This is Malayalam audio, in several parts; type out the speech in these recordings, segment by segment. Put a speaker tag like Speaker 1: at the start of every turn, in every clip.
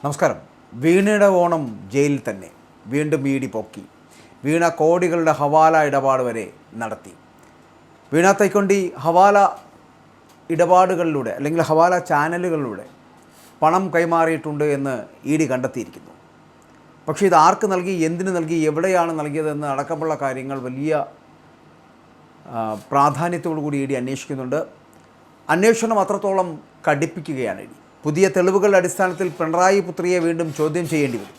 Speaker 1: നമസ്കാരം. വീണയുടെ ഓണം ജയിലിൽ തന്നെ. വീണ്ടും ഇഡി പൊക്കി. വീണ കോടികളുടെ ഹവാല ഇടപാട് വരെ നടത്തി. വീണ തൈക്കൊണ്ടി ഹവാല ഇടപാടുകളിലൂടെ അല്ലെങ്കിൽ ഹവാല ചാനലുകളിലൂടെ പണം കൈമാറിയിട്ടുണ്ട് എന്ന് ഇഡി കണ്ടെത്തിയിരിക്കുന്നു. പക്ഷേ ഇത് ആർക്ക് നൽകി, എന്തിനു നൽകി, എവിടെയാണ് നൽകിയതെന്ന് അടക്കമുള്ള കാര്യങ്ങൾ വലിയ പ്രാധാന്യത്തോടു കൂടി ഇഡി അന്വേഷിക്കുന്നുണ്ട്. അന്വേഷണം അത്രത്തോളം കടുപ്പിക്കുകയാണ് ഇഡി. പുതിയ തെളിവുകളുടെ അടിസ്ഥാനത്തിൽ പിണറായി പുത്രിയെ വീണ്ടും ചോദ്യം ചെയ്യേണ്ടി വരും.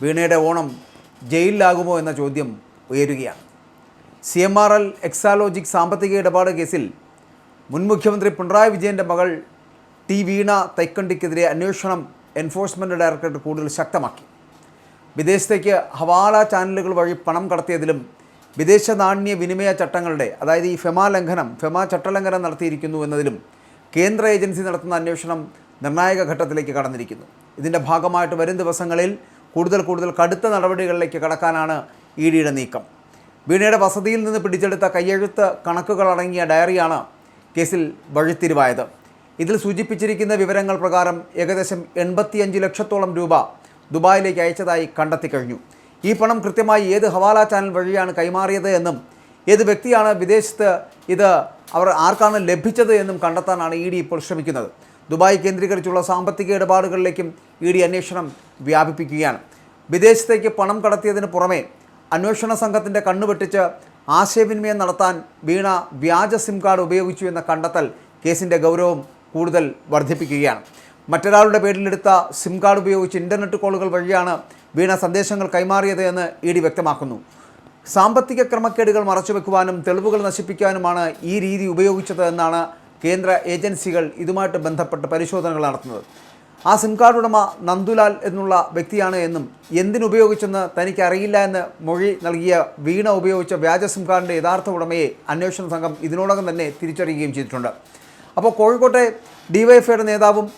Speaker 1: വീണയുടെ ഓണം ജയിലിലാകുമോ എന്ന ചോദ്യം ഉയരുകയാണ്. CMRL എക്സാലോജിക് സാമ്പത്തിക ഇടപാട് കേസിൽ മുൻ മുഖ്യമന്ത്രി പിണറായി വിജയൻ്റെ മകൾ വീണ തൈക്കണ്ടിക്കെതിരെ അന്വേഷണം എൻഫോഴ്സ്മെൻറ്റ് ഡയറക്ടറേറ്റ് കൂടുതൽ ശക്തമാക്കി. വിദേശത്തേക്ക് ഹവാല ചാനലുകൾ വഴി പണം കടത്തിയതിലും വിദേശ നാണ്യ വിനിമയ ചട്ടങ്ങളുടെ, അതായത് ഈ ഫെമ ചട്ടലംഘനം നടത്തിയിരിക്കുന്നു എന്നതിലും കേന്ദ്ര ഏജൻസി നടത്തുന്ന അന്വേഷണം നിർണായക ഘട്ടത്തിലേക്ക് കടന്നിരിക്കുന്നു. ഇതിൻ്റെ ഭാഗമായിട്ട് വരും ദിവസങ്ങളിൽ കൂടുതൽ കടുത്ത നടപടികളിലേക്ക് കടക്കാനാണ് ഇഡിയുടെ നീക്കം. വീണയുടെ വസതിയിൽ നിന്ന് പിടിച്ചെടുത്ത കയ്യെഴുത്ത് കണക്കുകളടങ്ങിയ ഡയറിയാണ് കേസിൽ വഴിത്തിരിവായത്. ഇതിൽ സൂചിപ്പിച്ചിരിക്കുന്ന വിവരങ്ങൾ പ്രകാരം ഏകദേശം 85 ലക്ഷത്തോളം രൂപ ദുബായിലേക്ക് അയച്ചതായി കണ്ടെത്തിക്കഴിഞ്ഞു. ഈ പണം കൃത്യമായി ഏത് ഹവാല ചാനൽ വഴിയാണ് കൈമാറിയത് എന്നും ഏത് വ്യക്തിയാണ് വിദേശത്ത് ഇത് ആർക്കാണ് ലഭിച്ചത് എന്നും കണ്ടെത്താനാണ് ഇഡി ഇപ്പോൾ ശ്രമിക്കുന്നത്. ദുബായ് കേന്ദ്രീകരിച്ചുള്ള സാമ്പത്തിക ഇടപാടുകളിലേക്കും ഇഡി അന്വേഷണം വ്യാപിപ്പിക്കുകയാണ്. വിദേശത്തേക്ക് പണം കടത്തിയതിന് പുറമെ അന്വേഷണ സംഘത്തിൻ്റെ കണ്ണുവെട്ടിച്ച് ആശയവിനിമയം നടത്താൻ വീണ വ്യാജ സിം കാർഡ് ഉപയോഗിച്ചു എന്ന കണ്ടെത്തൽ കേസിൻ്റെ ഗൗരവം കൂടുതൽ വർദ്ധിപ്പിക്കുകയാണ്. മറ്റൊരാളുടെ പേരിലെടുത്ത സിം കാർഡ് ഉപയോഗിച്ച് ഇൻ്റർനെറ്റ് കോളുകൾ വഴിയാണ് വീണ സന്ദേശങ്ങൾ കൈമാറിയത് എന്ന് ഇഡി വ്യക്തമാക്കുന്നു. സാമ്പത്തിക ക്രമക്കേടുകൾ മറച്ചുവെക്കുവാനും തെളിവുകൾ നശിപ്പിക്കാനുമാണ് ഈ രീതി ഉപയോഗിച്ചത് എന്നാണ് കേന്ദ്ര ഏജൻസികൾ ഇതുമായിട്ട് ബന്ധപ്പെട്ട് പരിശോധനകൾ നടത്തുന്നത്. ആ സിം കാർഡ് ഉടമ നന്ദുലാൽ എന്നുള്ള വ്യക്തിയാണ് എന്നും എന്തിനുപയോഗിച്ചെന്ന് തനിക്കറിയില്ല എന്ന് മൊഴി നൽകിയ വീണ ഉപയോഗിച്ച വ്യാജ സിം കാർഡിൻ്റെ യഥാർത്ഥ ഉടമയെ അന്വേഷണ സംഘം ഇതിനോടകം തന്നെ തിരിച്ചറിയുകയും ചെയ്തിട്ടുണ്ട്. അപ്പോൾ കോഴിക്കോട്ടെ ഡിവൈഎഫ്ഐയുടെ നേതാവും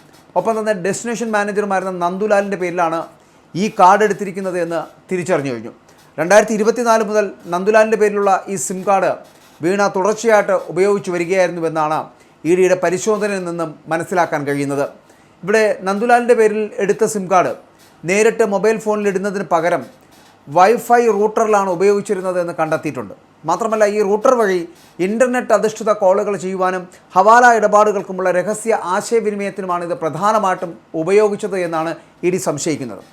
Speaker 1: ഒപ്പം തന്നെ ഡെസ്റ്റിനേഷൻ മാനേജറുമായിരുന്ന നന്ദുലാലിൻ്റെ പേരിലാണ് ഈ കാർഡ് എടുത്തിരിക്കുന്നത് എന്ന് തിരിച്ചറിഞ്ഞു കഴിഞ്ഞു. 2024 മുതൽ നന്ദുലാലിൻ്റെ പേരിലുള്ള ഈ സിം കാർഡ് വീണ തുടർച്ചയായിട്ട് ഉപയോഗിച്ചു വരികയായിരുന്നുവെന്നാണ് ഇഡിയുടെ പരിശോധനയിൽ നിന്നും മനസ്സിലാക്കാൻ കഴിയുന്നത്. ഇവിടെ നന്ദുലാലിൻ്റെ പേരിൽ എടുത്ത സിം കാർഡ് നേരിട്ട് മൊബൈൽ ഫോണിൽ ഇടുന്നതിന് പകരം വൈഫൈ റൂട്ടറിലാണ് ഉപയോഗിച്ചിരുന്നത് എന്ന് കണ്ടെത്തിയിട്ടുണ്ട്. മാത്രമല്ല, ഈ റൂട്ടർ വഴി ഇൻ്റർനെറ്റ് അധിഷ്ഠിത കോളുകൾ ചെയ്യുവാനും ഹവാല ഇടപാടുകൾക്കുമുള്ള രഹസ്യ ആശയവിനിമയത്തിനുമാണ് ഇത് പ്രധാനമായിട്ടും ഉപയോഗിച്ചത് എന്നാണ് ഇഡി സംശയിക്കുന്നത്.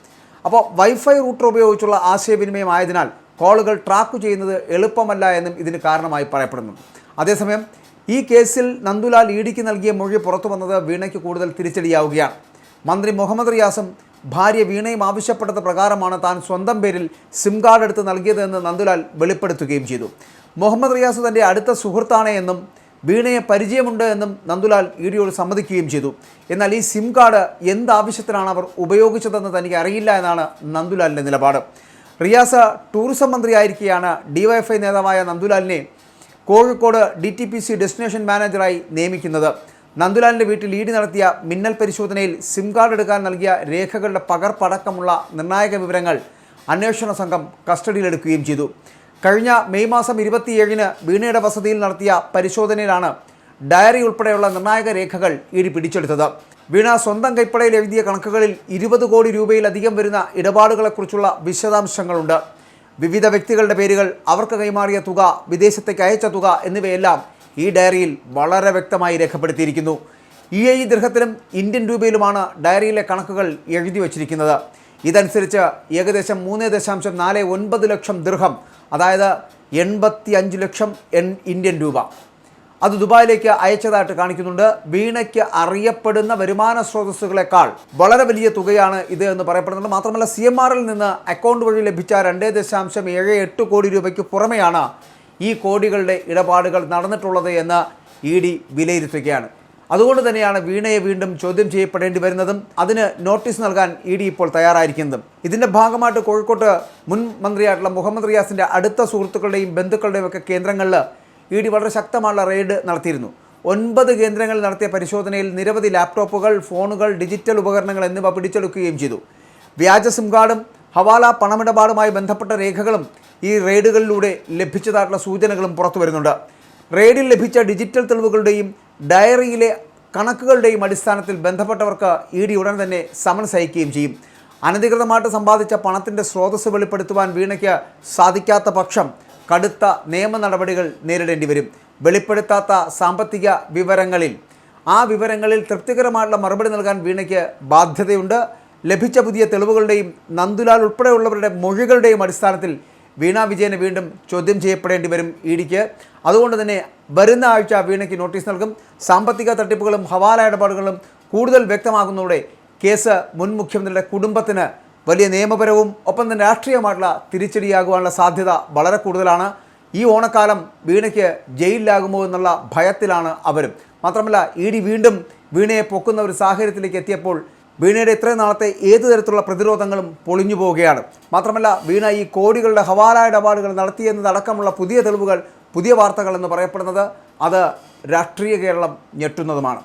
Speaker 1: അപ്പോൾ വൈഫൈ റൂട്ടർ ഉപയോഗിച്ചുള്ള ആശയവിനിമയം ആയതിനാൽ കോളുകൾ ട്രാക്ക് ചെയ്യുന്നത് എളുപ്പമല്ല എന്നും ഇതിന് കാരണമായി പറയപ്പെടുന്നുണ്ട്. അതേസമയം ഈ കേസിൽ നന്ദുലാൽ ഇഡിക്ക് നൽകിയ മൊഴി പുറത്തു വന്നത് വീണയ്ക്ക് കൂടുതൽ തിരിച്ചടിയാവുകയാണ്. മന്ത്രി മുഹമ്മദ് റിയാസും ഭാര്യ വീണയും ആവശ്യപ്പെട്ടത് പ്രകാരമാണ് താൻ സ്വന്തം പേരിൽ സിം കാർഡ് എടുത്ത് നൽകിയതെന്ന് നന്ദുലാൽ വെളിപ്പെടുത്തുകയും ചെയ്തു. മുഹമ്മദ് റിയാസ് തൻ്റെ അടുത്ത സുഹൃത്താണ് എന്നും വീണയെ പരിചയമുണ്ട് എന്നും നന്ദുലാൽ ഇഡിയോട് സമ്മതിക്കുകയും ചെയ്തു. എന്നാൽ ഈ സിം കാർഡ് എന്താവശ്യത്തിനാണ് അവർ ഉപയോഗിച്ചതെന്ന് തനിക്ക് അറിയില്ല എന്നാണ് നന്ദുലാലിൻ്റെ നിലപാട്. റിയാസ് ടൂറിസം മന്ത്രിയായിരിക്കെയാണ് ഡിവൈഎഫ്ഐ നേതാവായ നന്ദുലാലിനെ കോഴിക്കോട് DTPC ഡെസ്റ്റിനേഷൻ മാനേജറായി നിയമിക്കുന്നത്. നന്ദുലാലിൻ്റെ വീട്ടിൽ ഇഡി നടത്തിയ മിന്നൽ പരിശോധനയിൽ സിം കാർഡ് എടുക്കാൻ നൽകിയ രേഖകളുടെ പകർപ്പടക്കമുള്ള നിർണായക വിവരങ്ങൾ അന്വേഷണ സംഘം കസ്റ്റഡിയിലെടുക്കുകയും ചെയ്തു. കഴിഞ്ഞ മെയ് മാസം 27-ന് വീണയുടെ വസതിയിൽ നടത്തിയ പരിശോധനയിലാണ് ഡയറി ഉൾപ്പെടെയുള്ള നിർണായക രേഖകൾ ഇഡി പിടിച്ചെടുത്തത്. വീണ സ്വന്തം കൈപ്പടയിൽ എഴുതിയ കണക്കുകളിൽ 20 കോടി രൂപയിലധികം വരുന്ന ഇടപാടുകളെക്കുറിച്ചുള്ള വിശദാംശങ്ങളുണ്ട്. വിവിധ വ്യക്തികളുടെ പേരുകൾ, അവർക്ക് കൈമാറിയ തുക, വിദേശത്തേക്ക് അയച്ച തുക എന്നിവയെല്ലാം ഈ ഡയറിയിൽ വളരെ വ്യക്തമായി രേഖപ്പെടുത്തിയിരിക്കുന്നു. UAE ദിർഹത്തിലും ഇന്ത്യൻ രൂപയിലുമാണ് ഡയറിയിലെ കണക്കുകൾ എഴുതി വച്ചിരിക്കുന്നത്. ഇതനുസരിച്ച് ഏകദേശം 3.49 ലക്ഷം ദിർഹം, അതായത് 85 ലക്ഷം ഇന്ത്യൻ രൂപ, അത് ദുബായിലേക്ക് അയച്ചതായിട്ട് കാണിക്കുന്നുണ്ട്. വീണയ്ക്ക് അറിയപ്പെടുന്ന വരുമാന സ്രോതസ്സുകളെക്കാൾ വളരെ വലിയ തുകയാണ് ഇത് എന്ന് പറയപ്പെടുന്നുണ്ട്. മാത്രമല്ല, CMRL നിന്ന് അക്കൗണ്ട് വഴി ലഭിച്ച 2.78 കോടി രൂപയ്ക്ക് പുറമെയാണ് ഈ കോടികളുടെ ഇടപാടുകൾ നടന്നിട്ടുള്ളത് എന്ന് ഇഡി വിലയിരുത്തുകയാണ്. അതുകൊണ്ട് തന്നെയാണ് വീണയെ വീണ്ടും ചോദ്യം ചെയ്യപ്പെടേണ്ടി വരുന്നതും അതിന് നോട്ടീസ് നൽകാൻ ഇഡി ഇപ്പോൾ തയ്യാറായിരിക്കുന്നതും. ഇതിൻ്റെ ഭാഗമായിട്ട് കോഴിക്കോട്ട് മുൻ മന്ത്രിയായിട്ടുള്ള മുഹമ്മദ് റിയാസിൻ്റെ അടുത്ത സുഹൃത്തുക്കളുടെയും ബന്ധുക്കളുടെയും ഒക്കെ കേന്ദ്രങ്ങളിൽ ഇഡി വളരെ ശക്തമായുള്ള റെയ്ഡ് നടത്തിയിരുന്നു. 9 കേന്ദ്രങ്ങളിൽ നടത്തിയ പരിശോധനയിൽ നിരവധി ലാപ്ടോപ്പുകൾ, ഫോണുകൾ, ഡിജിറ്റൽ ഉപകരണങ്ങൾ എന്നിവ പിടിച്ചെടുക്കുകയും ചെയ്തു. വ്യാജ സിം കാർഡും ഹവാല പണമിടപാടുമായി ബന്ധപ്പെട്ട രേഖകളും ഈ റെയ്ഡുകളിലൂടെ ലഭിച്ചതായിട്ടുള്ള സൂചനകളും പുറത്തു വരുന്നുണ്ട്. റെയ്ഡിൽ ലഭിച്ച ഡിജിറ്റൽ തെളിവുകളുടെയും ഡയറിയിലെ കണക്കുകളുടെയും അടിസ്ഥാനത്തിൽ ബന്ധപ്പെട്ടവർക്ക് ഇ ഡി ഉടൻ തന്നെ സമൻസ് അയക്കുകയും ചെയ്യും. അനധികൃതമായിട്ട് സമ്പാദിച്ച പണത്തിൻ്റെ സ്രോതസ്സ് വെളിപ്പെടുത്തുവാൻ വീണയ്ക്ക് സാധിക്കാത്ത പക്ഷം കടുത്ത നിയമ നടപടികൾ നേരിടേണ്ടി വരും. വെളിപ്പെടുത്താത്ത സാമ്പത്തിക വിവരങ്ങളിൽ തൃപ്തികരമായിട്ടുള്ള മറുപടി നൽകാൻ വീണയ്ക്ക് ബാധ്യതയുണ്ട്. ലഭിച്ച പുതിയ തെളിവുകളുടെയും നന്ദുലാൽ ഉൾപ്പെടെയുള്ളവരുടെ മൊഴികളുടെയും അടിസ്ഥാനത്തിൽ വീണ വിജയനെ വീണ്ടും ചോദ്യം ചെയ്യപ്പെടേണ്ടി വരും ഇ ഡിക്ക്. അതുകൊണ്ട് തന്നെ വരുന്ന ആഴ്ച വീണയ്ക്ക് നോട്ടീസ് നൽകും. സാമ്പത്തിക തട്ടിപ്പുകളും ഹവാല ഇടപാടുകളും കൂടുതൽ വ്യക്തമാകുന്നതോടെ കേസ് മുൻ മുഖ്യമന്ത്രിയുടെ കുടുംബത്തിന് വലിയ നിയമപരവും ഒപ്പം തന്നെ രാഷ്ട്രീയമായിട്ടുള്ള തിരിച്ചടിയാകുവാനുള്ള സാധ്യത വളരെ കൂടുതലാണ്. ഈ ഓണക്കാലം വീണയ്ക്ക് ജയിലിലാകുമോ എന്നുള്ള ഭയത്തിലാണ് അവരും. മാത്രമല്ല ഇ ഡി വീണ്ടും വീണയെ പൊക്കുന്ന ഒരു സാഹചര്യത്തിലേക്ക് എത്തിയപ്പോൾ വീണയുടെ ഇത്രയും നാളത്തെ ഏതു തരത്തിലുള്ള പ്രതിരോധങ്ങളും പൊളിഞ്ഞു പോവുകയാണ്. മാത്രമല്ല വീണ ഈ കോടികളുടെ ഹവാല ഇടപാടുകൾ നടത്തിയെന്നതടക്കമുള്ള പുതിയ തെളിവുകൾ, പുതിയ വാർത്തകൾ എന്ന് പറയപ്പെടുന്നത് അത് രാഷ്ട്രീയ കേരളം ഞെട്ടുന്നതുമാണ്.